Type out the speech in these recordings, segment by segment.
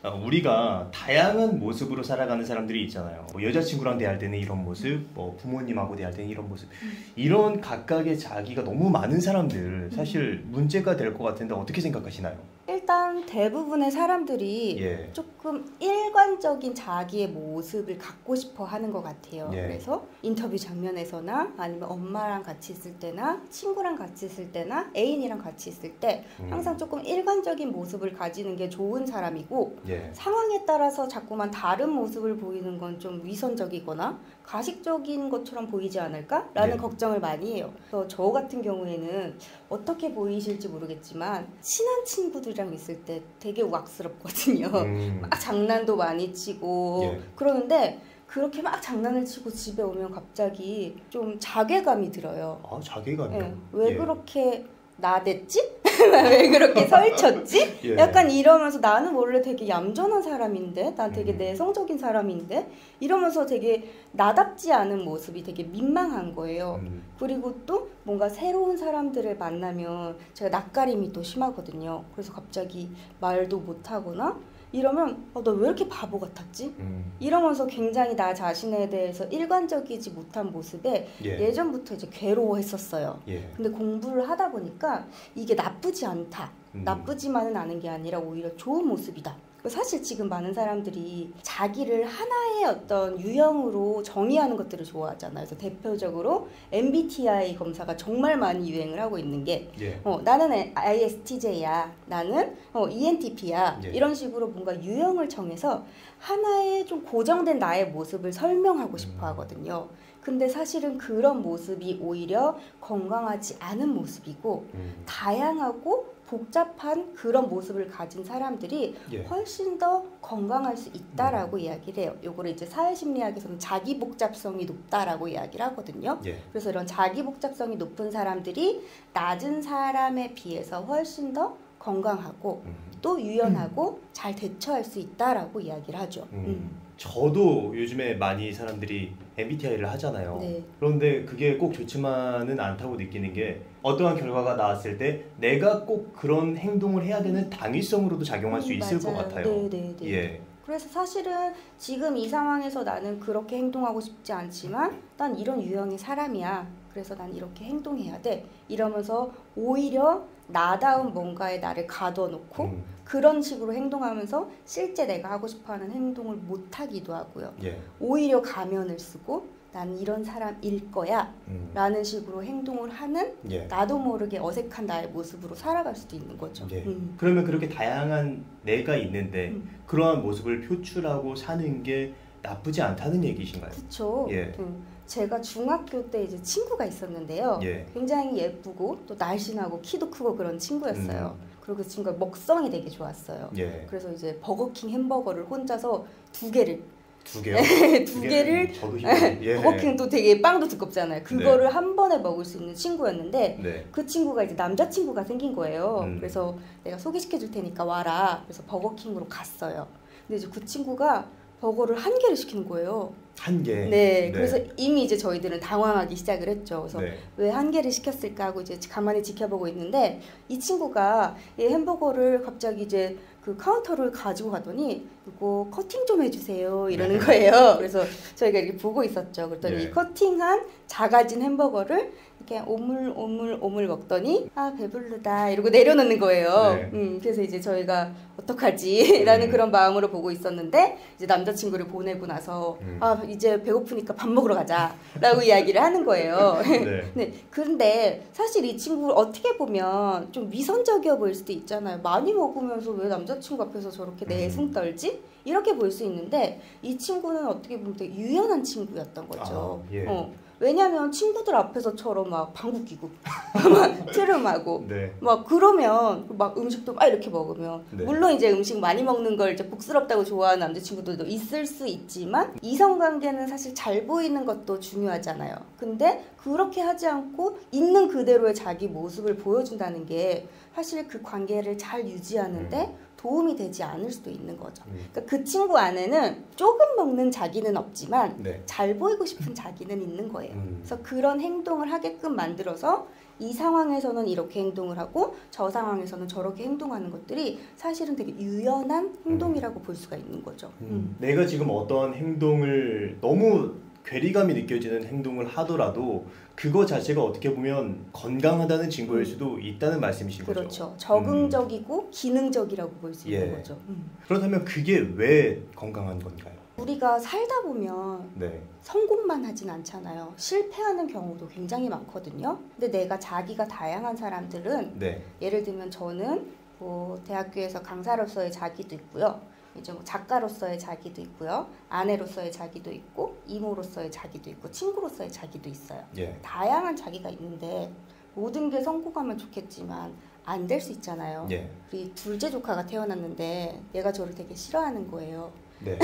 우리가 다양한 모습으로 살아가는 사람들이 있잖아요. 뭐 여자친구랑 대할 때는 이런 모습, 뭐 부모님하고 대할 때는 이런 모습. 이런 각각의 자기가 너무 많은 사람들 사실 문제가 될 것 같은데 어떻게 생각하시나요? 일단 대부분의 사람들이 예. 조금 일관적인 자기의 모습을 갖고 싶어 하는 것 같아요. 예. 그래서 인터뷰 장면에서나 아니면 엄마랑 같이 있을 때나 친구랑 같이 있을 때나 애인이랑 같이 있을 때 항상 조금 일관적인 모습을 가지는 게 좋은 사람이고 예. 상황에 따라서 자꾸만 다른 모습을 보이는 건 좀 위선적이거나 가식적인 것처럼 보이지 않을까라는 예. 걱정을 많이 해요. 그래서 저 같은 경우에는 어떻게 보이실지 모르겠지만 친한 친구들이랑 있을 때 되게 우악스럽거든요. 막 장난도 많이 치고 예. 그러는데 그렇게 막 장난을 치고 집에 오면 갑자기 좀 자괴감이 들어요. 아, 자괴감이요? 네. 왜 예. 그렇게 나댔지? 왜 그렇게 설쳤지? 예. 약간 이러면서 나는 원래 되게 얌전한 사람인데 난 되게 내성적인 사람인데 이러면서 되게 나답지 않은 모습이 되게 민망한 거예요. 그리고 또 뭔가 새로운 사람들을 만나면 제가 낯가림이 또 심하거든요. 그래서 갑자기 말도 못하거나 이러면 나 왜 이렇게 바보 같았지? 이러면서 굉장히 나 자신에 대해서 일관적이지 못한 모습에 예. 예전부터 이제 괴로워했었어요. 예. 근데 공부를 하다 보니까 이게 나쁘지 않다. 나쁘지만은 않은 게 아니라 오히려 좋은 모습이다. 사실 지금 많은 사람들이 자기를 하나의 어떤 유형으로 정의하는 것들을 좋아하잖아요. 그래서 대표적으로 MBTI 검사가 정말 많이 유행을 하고 있는 게 예. 나는 ISTJ야, 나는 ENTP야 예. 이런 식으로 뭔가 유형을 정해서 하나의 좀 고정된 나의 모습을 설명하고 싶어 하거든요. 근데 사실은 그런 모습이 오히려 건강하지 않은 모습이고 다양하고 복잡한 그런 모습을 가진 사람들이 예. 훨씬 더 건강할 수 있다라고 이야기를 해요. 요거를 이제 사회심리학에서는 자기 복잡성이 높다라고 이야기를 하거든요. 예. 그래서 이런 자기 복잡성이 높은 사람들이 낮은 사람에 비해서 훨씬 더 건강하고 또 유연하고 잘 대처할 수 있다라고 이야기를 하죠. 저도 요즘에 많이 사람들이 MBTI를 하잖아요. 네. 그런데 그게 꼭 좋지만은 않다고 느끼는 게 어떠한 결과가 나왔을 때 내가 꼭 그런 행동을 해야 되는 당위성으로도 작용할 수 있을 것 맞아요. 같아요. 네. 예. 그래서 사실은 지금 이 상황에서 나는 그렇게 행동하고 싶지 않지만 난 이런 유형의 사람이야. 그래서 난 이렇게 행동해야 돼. 이러면서 오히려 나다운 뭔가에 나를 가둬놓고 그런 식으로 행동하면서 실제 내가 하고 싶어하는 행동을 못하기도 하고요. 예. 오히려 가면을 쓰고 난 이런 사람일 거야 라는 식으로 행동을 하는 예. 나도 모르게 어색한 나의 모습으로 살아갈 수도 있는 거죠. 예. 그러면 그렇게 다양한 내가 있는데 그러한 모습을 표출하고 사는 게 나쁘지 않다는 얘기신가요? 그렇죠. 예. 제가 중학교 때 이제 친구가 있었는데요. 예. 굉장히 예쁘고 또 날씬하고 키도 크고 그런 친구였어요. 그리고 그 친구가 먹성이 되게 좋았어요. 예. 그래서 이제 버거킹 햄버거를 혼자서 두 개를 두 개요? 두 개를 저도 힘들어요. 예. 버거킹도 되게 빵도 두껍잖아요. 그거를 한 번에 먹을 수 있는 친구였는데 네. 그 친구가 이제 남자친구가 생긴 거예요. 그래서 내가 소개시켜 줄 테니까 와라. 그래서 버거킹으로 갔어요. 근데 이제 그 친구가 버거를 한 개를 시키는 거예요. 한 개. 네, 그래서 이미 이제 저희들은 당황하기 시작을 했죠. 그래서 네. 왜 한 개를 시켰을까 하고 이제 가만히 지켜보고 있는데 이 친구가 이 햄버거를 갑자기 이제 그 카운터를 가지고 가더니 이거 커팅 좀 해주세요 이러는 네. 거예요. 그래서 저희가 이렇게 보고 있었죠. 그랬더니 네. 이 커팅한 작아진 햄버거를 이렇게 오물 먹더니 아 배부르다 이러고 내려놓는 거예요. 네. 그래서 이제 저희가 어떡하지? 라는 그런 마음으로 보고 있었는데 이제 남자친구를 보내고 나서 아 이제 배고프니까 밥 먹으러 가자 라고 이야기를 하는 거예요. 네. 네. 그런데 사실 이 친구 어떻게 보면 좀 위선적이어 보일 수도 있잖아요. 많이 먹으면서 왜 남자친구 앞에서 저렇게 내숭 떨지? 이렇게 볼 수 있는데 이 친구는 어떻게 보면 되게 유연한 친구였던 거죠. 아, 예. 왜냐면 친구들 앞에서처럼 막 방구 끼고 막 트름하고 네. 막 그러면 막 음식도 막 이렇게 먹으면 네. 물론 이제 음식 많이 먹는 걸 이제 복스럽다고 좋아하는 남자친구들도 있을 수 있지만 이성관계는 사실 잘 보이는 것도 중요하잖아요. 근데 그렇게 하지 않고 있는 그대로의 자기 모습을 보여준다는 게 사실 그 관계를 잘 유지하는데 도움이 되지 않을 수도 있는 거죠. 그러니까 그 친구 안에는 조금 먹는 자기는 없지만 네. 잘 보이고 싶은 자기는 있는 거예요. 그래서 그런 행동을 하게끔 만들어서 이 상황에서는 이렇게 행동을 하고 저 상황에서는 저렇게 행동하는 것들이 사실은 되게 유연한 행동이라고 볼 수가 있는 거죠. 내가 지금 어떤 행동을 너무 괴리감이 느껴지는 행동을 하더라도 그거 자체가 어떻게 보면 건강하다는 증거일 수도 있다는 말씀이신 거죠. 그렇죠. 적응적이고 기능적이라고 볼 수 있는 거죠. 그렇다면 그게 왜 건강한 건가요? 우리가 살다 보면 네. 성공만 하진 않잖아요. 실패하는 경우도 굉장히 많거든요. 근데 내가 자기가 다양한 사람들은 네. 예를 들면 저는 뭐 대학교에서 강사로서의 자기도 있고요. 이제 뭐 작가로서의 자기도 있고요. 아내로서의 자기도 있고 이모로서의 자기도 있고 친구로서의 자기도 있어요. 예. 다양한 자기가 있는데 모든 게 성공하면 좋겠지만 안 될 수 있잖아요. 예. 우리 둘째 조카가 태어났는데 얘가 저를 되게 싫어하는 거예요. 네.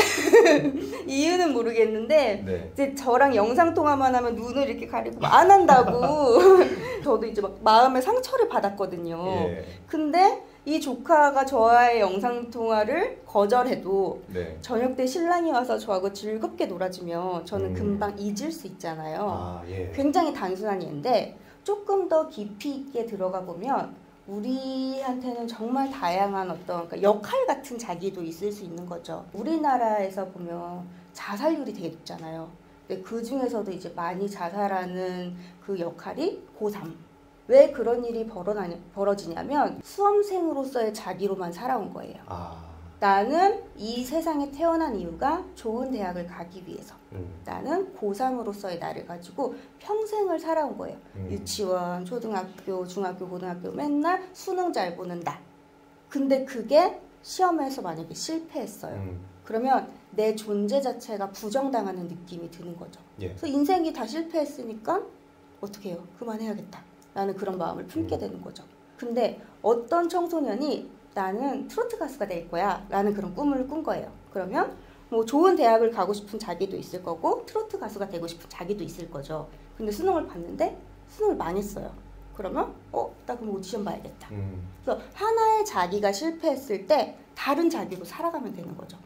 이유는 모르겠는데 네. 이제 저랑 영상 통화만 하면 눈을 이렇게 가리고 안 한다고 저도 이제 막 마음에 상처를 받았거든요. 예. 근데 이 조카가 저와의 영상 통화를 거절해도 네. 저녁 때 신랑이 와서 저하고 즐겁게 놀아주면 저는 금방 잊을 수 있잖아요. 아, 예. 굉장히 단순한 예인데 조금 더 깊이 있게 들어가 보면 우리한테는 정말 다양한 어떤 그러니까 역할 같은 자기도 있을 수 있는 거죠. 우리나라에서 보면 자살률이 되게 높잖아요. 근데 그 중에서도 이제 많이 자살하는 그 역할이 고3. 왜 그런 일이 벌어지냐면 수험생으로서의 자기로만 살아온 거예요. 나는 이 세상에 태어난 이유가 좋은 대학을 가기 위해서. 나는 고3으로서의 나를 가지고 평생을 살아온 거예요. 유치원, 초등학교, 중학교, 고등학교 맨날 수능 잘 보는 나. 근데 그게 시험에서 만약에 실패했어요. 그러면 내 존재 자체가 부정당하는 느낌이 드는 거죠. 예. 그래서 인생이 다 실패했으니까 어떻게 해요? 그만해야겠다. 라는 그런 마음을 품게 되는 거죠. 근데 어떤 청소년이 나는 트로트 가수가 될 거야 라는 그런 꿈을 꾼 거예요. 그러면 뭐 좋은 대학을 가고 싶은 자기도 있을 거고 트로트 가수가 되고 싶은 자기도 있을 거죠. 근데 수능을 봤는데 수능을 망했어요. 그러면 나 그럼 오디션 봐야겠다. 그래서 하나의 자기가 실패했을 때 다른 자기로 살아가면 되는 거죠.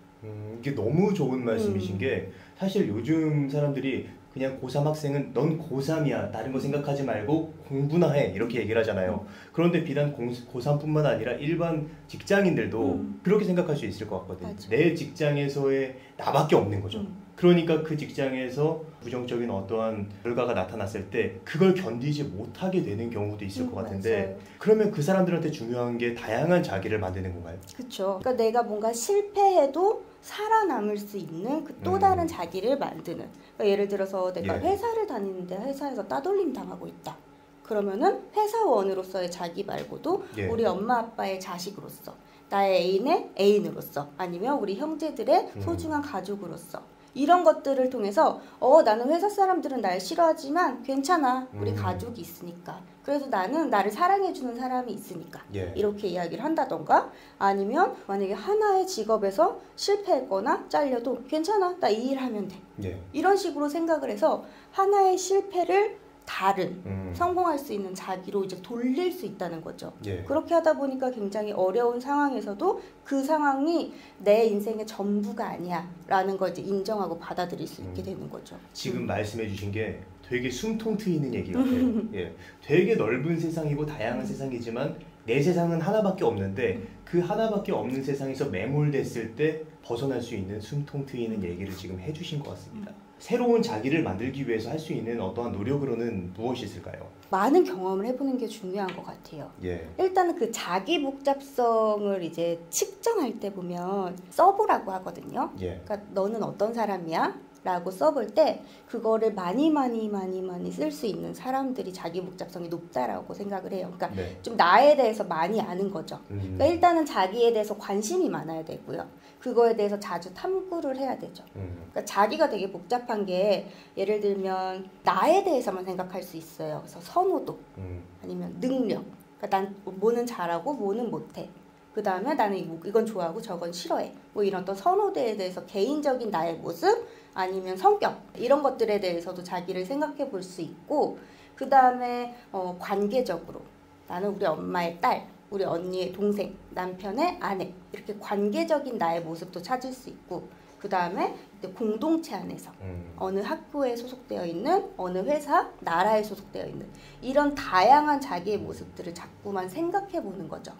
이게 너무 좋은 말씀이신 게 사실 요즘 사람들이 그냥 고3 학생은 넌 고3이야 다른 거 생각하지 말고 공부나 해 이렇게 얘기를 하잖아요. 그런데 비단 고3뿐만 아니라 일반 직장인들도 그렇게 생각할 수 있을 것 같거든요. 맞아. 내 직장에서의 나밖에 없는 거죠. 그러니까 그 직장에서 부정적인 어떠한 결과가 나타났을 때 그걸 견디지 못하게 되는 경우도 있을 것 같은데 맞아요. 그러면 그 사람들한테 중요한 게 다양한 자기를 만드는 건가요? 그렇죠. 그러니까 내가 뭔가 실패해도 살아남을 수 있는 그 또 다른 자기를 만드는. 그러니까 예를 들어서 내가 예. 회사를 다니는데 회사에서 따돌림 당하고 있다. 그러면은 회사원으로서의 자기 말고도 예. 우리 엄마 아빠의 자식으로서, 나의 애인의 애인으로서, 아니면 우리 형제들의 소중한 가족으로서 이런 것들을 통해서 나는 회사 사람들은 날 싫어하지만 괜찮아. 우리 가족이 있으니까. 그래도 나는 나를 사랑해주는 사람이 있으니까. 예. 이렇게 이야기를 한다던가 아니면 만약에 하나의 직업에서 실패했거나 잘려도 괜찮아. 나 이 일 하면 돼. 예. 이런 식으로 생각을 해서 하나의 실패를 다른 성공할 수 있는 자기로 이제 돌릴 수 있다는 거죠. 예. 그렇게 하다 보니까 굉장히 어려운 상황에서도 그 상황이 내 인생의 전부가 아니야 라는 걸 이제 인정하고 받아들일 수 있게 되는 거죠. 지금 말씀해 주신 게 되게 숨통 트이는 얘기 같아요. 예. 되게 넓은 세상이고 다양한 세상이지만 내 세상은 하나밖에 없는데 그 하나밖에 없는 세상에서 매몰됐을 때 벗어날 수 있는 숨통 트이는 얘기를 지금 해주신 것 같습니다. 새로운 자기를 만들기 위해서 할 수 있는 어떠한 노력으로는 무엇이 있을까요? 많은 경험을 해보는 게 중요한 것 같아요. 예. 일단은 그 자기 복잡성을 이제 측정할 때 보면 써보라고 하거든요. 예. 그러니까 너는 어떤 사람이야? 라고 써볼 때 그거를 많이 쓸 수 있는 사람들이 자기 복잡성이 높다라고 생각을 해요. 그러니까 네. 좀 나에 대해서 많이 아는 거죠. 그러니까 일단은 자기에 대해서 관심이 많아야 되고요. 그거에 대해서 자주 탐구를 해야 되죠. 그러니까 자기가 되게 복잡한 게 예를 들면 나에 대해서만 생각할 수 있어요. 그래서 선호도 아니면 능력. 그러니까 난 뭐는 잘하고 뭐는 못해. 그 다음에 나는 이건 좋아하고 저건 싫어해. 뭐 이런 어떤 선호도에 대해서 개인적인 나의 모습 아니면 성격 이런 것들에 대해서도 자기를 생각해 볼 수 있고 그 다음에 관계적으로 나는 우리 엄마의 딸, 우리 언니의 동생, 남편의 아내 이렇게 관계적인 나의 모습도 찾을 수 있고 그 다음에 공동체 안에서 어느 학교에 소속되어 있는, 어느 회사, 나라에 소속되어 있는 이런 다양한 자기의 모습들을 자꾸만 생각해 보는 거죠.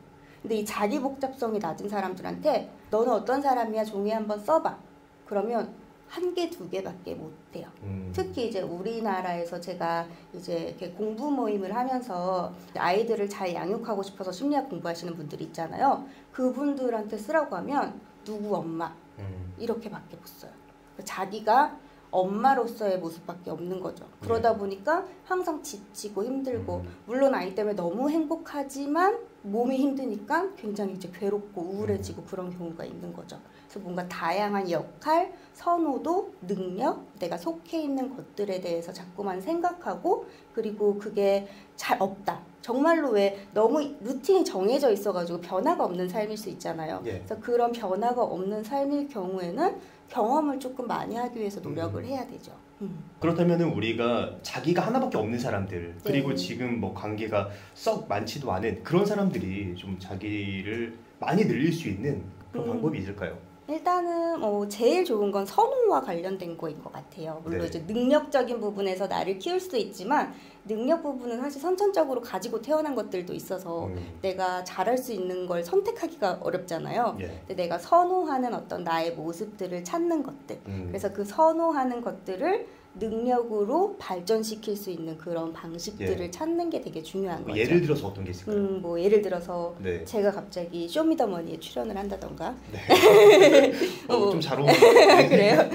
근데 이 자기 복잡성이 낮은 사람들한테 너는 어떤 사람이야? 종이 한번 써봐. 그러면 한 개, 두 개밖에 못 해요. 특히 이제 우리나라에서 제가 이제 이렇게 공부 모임을 하면서 아이들을 잘 양육하고 싶어서 심리학 공부하시는 분들이 있잖아요. 그분들한테 쓰라고 하면 누구 엄마 이렇게밖에 못 써요. 자기가 엄마로서의 모습밖에 없는 거죠. 그러다 보니까 항상 지치고 힘들고, 물론 아이 때문에 너무 행복하지만 몸이 힘드니까 굉장히 이제 괴롭고 우울해지고 그런 경우가 있는 거죠. 그래서 뭔가 다양한 역할, 선호도, 능력, 내가 속해 있는 것들에 대해서 자꾸만 생각하고, 그리고 그게 잘 없다. 정말로 왜 너무 루틴이 정해져 있어가지고 변화가 없는 삶일 수 있잖아요. 그래서 그런 변화가 없는 삶일 경우에는 경험을 조금 많이 하기 위해서 노력을 해야 되죠. 그렇다면 우리가 자기가 하나밖에 없는 사람들, 그리고 지금 뭐 관계가 썩 많지도 않은 그런 사람들이 좀 자기를 많이 늘릴 수 있는 그런 방법이 있을까요? 일단은 제일 좋은 건 선호와 관련된 거인 것 같아요. 물론 이제 능력적인 부분에서 나를 키울 수도 있지만, 능력 부분은 사실 선천적으로 가지고 태어난 것들도 있어서 내가 잘할 수 있는 걸 선택하기가 어렵잖아요. 근데 내가 선호하는 어떤 나의 모습들을 찾는 것들, 그래서 그 선호하는 것들을 능력으로 발전시킬 수 있는 그런 방식들을 찾는 게 되게 중요한 거죠. 예를 들어서 어떤 게 있을까요? 뭐 예를 들어서 제가 갑자기 쇼미더머니에 출연을 한다던가 좀 잘 어울리네. 그래요?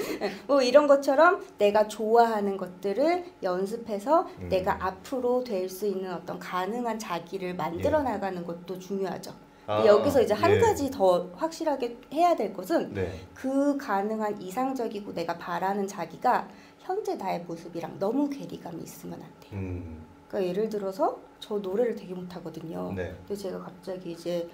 뭐 이런 것처럼 내가 좋아하는 것들을 연습해서 내가 앞으로 될 수 있는 어떤 가능한 자기를 만들어 나가는 것도 중요하죠. 여기서 이제 한 가지 더 확실하게 해야 될 것은 그 가능한 이상적이고 내가 바라는 자기가 현재 나의 모습이랑 너무 괴리감이 있으면 안 돼요. 그러니까 예를 들어서 저 노래를 되게 못하거든요. 근데 제가 갑자기 이제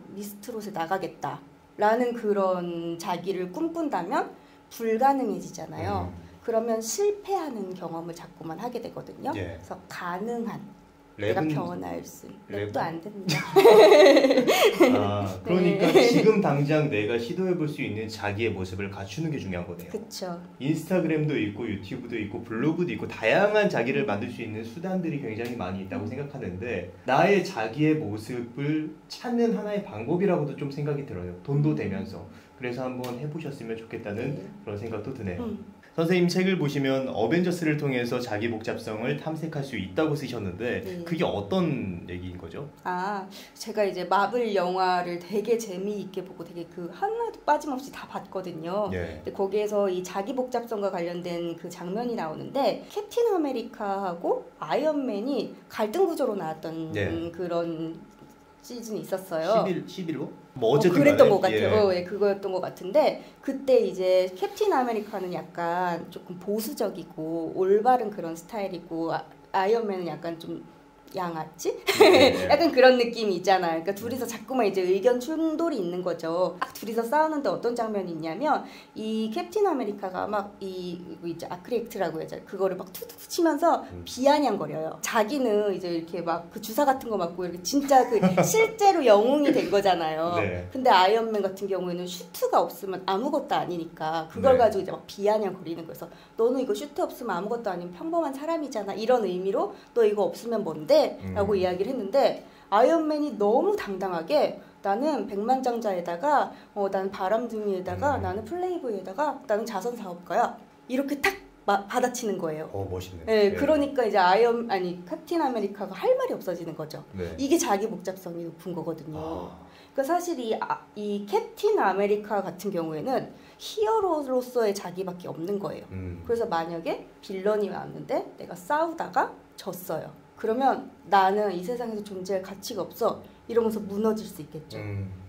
미스트롯에 나가겠다라는 그런 자기를 꿈꾼다면 불가능해지잖아요. 그러면 실패하는 경험을 자꾸만 하게 되거든요. 그래서 가능한 내가 변할 수 랩도 안 됩니다. 그러니까 지금 당장 내가 시도해볼 수 있는 자기의 모습을 갖추는 게 중요한 거네요. 그렇죠. 인스타그램도 있고 유튜브도 있고 블로그도 있고 다양한 자기를 만들 수 있는 수단들이 굉장히 많이 있다고 생각하는데, 나의 자기의 모습을 찾는 하나의 방법이라고도 좀 생각이 들어요. 돈도 되면서. 그래서 한번 해보셨으면 좋겠다는 그런 생각도 드네요. 선생님 책을 보시면 어벤져스를 통해서 자기 복잡성을 탐색할 수 있다고 쓰셨는데 그게 어떤 얘기인 거죠? 제가 이제 마블 영화를 되게 재미있게 보고 되게 그 하나도 빠짐없이 다 봤거든요. 근데 거기에서 이 자기 복잡성과 관련된 그 장면이 나오는데, 캡틴 아메리카하고 아이언맨이 갈등 구조로 나왔던 그런 시즌이 있었어요. 11로? 뭐 어쨌든 그랬던 것 같아요. 그거였던 것 같은데, 그때 이제 캡틴 아메리카는 약간 조금 보수적이고 올바른 그런 스타일이고, 아이언맨은 약간 좀 양아치? 약간 그런 느낌이 있잖아요. 그러니까 둘이서 자꾸만 이제 의견 충돌이 있는 거죠. 딱 둘이서 싸우는데 어떤 장면이 있냐면, 이 캡틴 아메리카가 막 이제 아크리액트라고 해야죠. 그거를 막 툭툭 치면서 비아냥거려요. 자기는 이제 이렇게 막 그 주사 같은 거 맞고 이렇게 진짜 그 실제로 영웅이 된 거잖아요. 근데 아이언맨 같은 경우에는 슈트가 없으면 아무것도 아니니까 그걸 가지고 이제 막 비아냥거리는 거여서, 너는 이거 슈트 없으면 아무것도 아닌 평범한 사람이잖아. 이런 의미로 너 이거 없으면 뭔데? 라고 이야기를 했는데, 아이언맨이 너무 당당하게 나는 백만장자에다가 나는 바람둥이에다가 나는 플레이보이에다가 나는 자선사업가야, 이렇게 탁 받아치는 거예요. 멋있네. 그러니까 이제 캡틴 아메리카가 할 말이 없어지는 거죠. 이게 자기 복잡성이 높은 거거든요. 그러니까 사실 이 캡틴 아메리카 같은 경우에는 히어로로서의 자기밖에 없는 거예요. 그래서 만약에 빌런이 왔는데 내가 싸우다가 졌어요. 그러면 나는 이 세상에서 존재할 가치가 없어, 이러면서 무너질 수 있겠죠.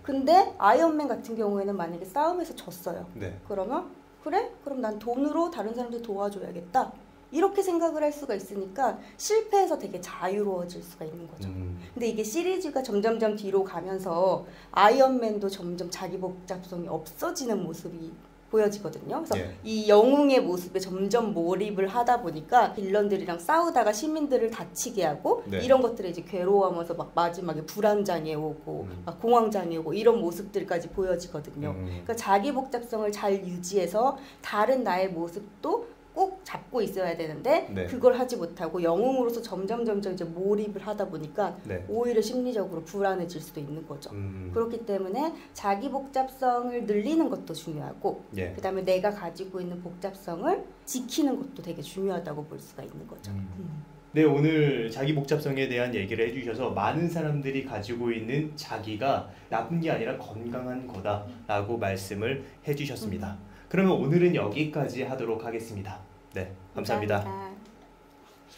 근데 아이언맨 같은 경우에는 만약에 싸움에서 졌어요. 그러면 그래? 그럼 난 돈으로 다른 사람들 도와줘야겠다, 이렇게 생각을 할 수가 있으니까 실패해서 되게 자유로워질 수가 있는 거죠. 근데 이게 시리즈가 점점점 뒤로 가면서 아이언맨도 점점 자기 복잡성이 없어지는 모습이 보여지거든요. 그래서 예. 이 영웅의 모습에 점점 몰입을 하다 보니까 빌런들이랑 싸우다가 시민들을 다치게 하고 네. 이런 것들을 이제 괴로워하면서 막 마지막에 불안장애 오고 막 공황장애 오고 이런 모습들까지 보여지거든요. 그러니까 자기 복잡성을 잘 유지해서 다른 나의 모습도 꼭 잡고 있어야 되는데 네. 그걸 하지 못하고 영웅으로서 점점 이제 몰입을 하다 보니까 네. 오히려 심리적으로 불안해질 수도 있는 거죠. 그렇기 때문에 자기 복잡성을 늘리는 것도 중요하고 예. 그다음에 내가 가지고 있는 복잡성을 지키는 것도 되게 중요하다고 볼 수가 있는 거죠. 네, 오늘 자기 복잡성에 대한 얘기를 해주셔서 많은 사람들이 가지고 있는 자기가 나쁜 게 아니라 건강한 거다라고 말씀을 해주셨습니다. 그러면 오늘은 여기까지 하도록 하겠습니다. 네, 감사합니다.